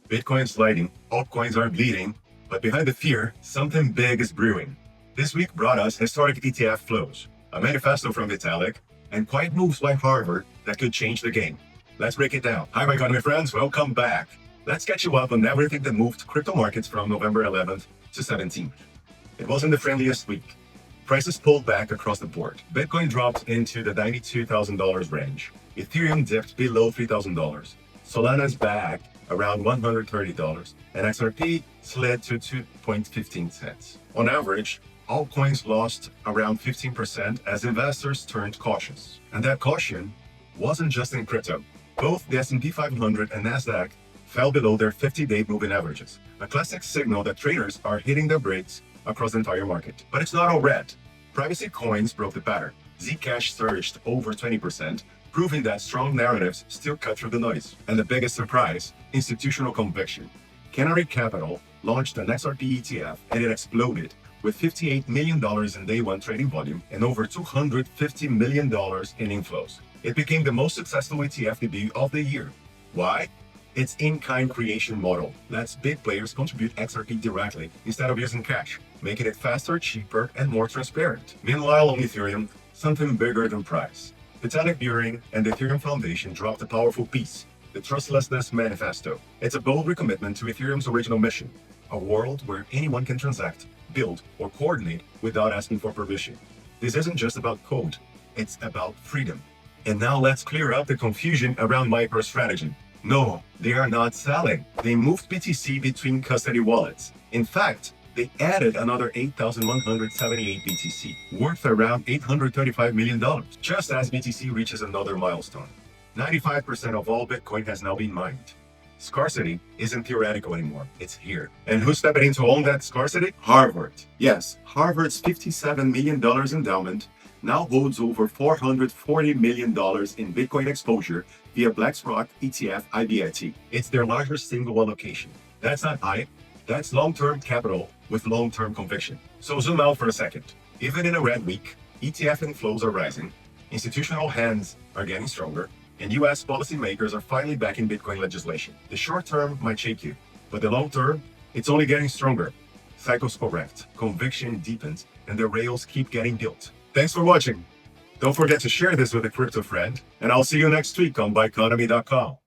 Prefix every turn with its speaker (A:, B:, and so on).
A: Bitcoin's sliding, altcoins are bleeding, but behind the fear, something big is brewing. This week brought us historic ETF flows, a manifesto from Vitalik, and quiet moves by Harvard that could change the game. Let's break it down. Hi, my economy friends, welcome back. Let's catch you up on everything that moved crypto markets from November 11th to 17th. It wasn't the friendliest week. Prices pulled back across the board. Bitcoin dropped into the $92,000 range. Ethereum dipped below $3,000. Solana's back around $130, and XRP slid to 2.15 cents. On average, altcoins lost around 15% as investors turned cautious. And that caution wasn't just in crypto. Both the S&P 500 and Nasdaq fell below their 50-day moving averages, a classic signal that traders are hitting their brakes across the entire market. But it's not all red. Privacy coins broke the pattern. Zcash surged over 20%, proving that strong narratives still cut through the noise. And the biggest surprise, institutional conviction. Canary Capital launched an XRP ETF and it exploded with $58 million in day one trading volume and over $250 million in inflows. It became the most successful ETF debut of the year. Why? Its in-kind creation model lets big players contribute XRP directly instead of using cash, making it faster, cheaper, and more transparent. Meanwhile, on Ethereum, something bigger than price. Vitalik and the Ethereum Foundation dropped a powerful piece, the Trustlessness Manifesto. It's a bold recommitment to Ethereum's original mission, a world where anyone can transact, build, or coordinate without asking for permission. This isn't just about code, it's about freedom. And now let's clear up the confusion around MicroStrategy. No, they are not selling. They moved BTC between custody wallets. In fact, they added another 8,178 BTC, worth around $835 million, just as BTC reaches another milestone. 95% of all Bitcoin has now been mined. Scarcity isn't theoretical anymore, it's here. And who's stepping in to own that scarcity? Harvard. Yes, Harvard's $57 million endowment now holds over $440 million in Bitcoin exposure via BlackRock ETF IBIT. It's their largest single allocation. That's not hype, that's long-term capital with long-term conviction. So zoom out for a second. Even in a red week, ETF inflows are rising, institutional hands are getting stronger, and US policymakers are finally backing Bitcoin legislation. The short term might shake you, but the long term, it's only getting stronger. Cycles correct, conviction deepens, and the rails keep getting built. Thanks for watching. Don't forget to share this with a crypto friend, and I'll see you next week on buyEconomy.com.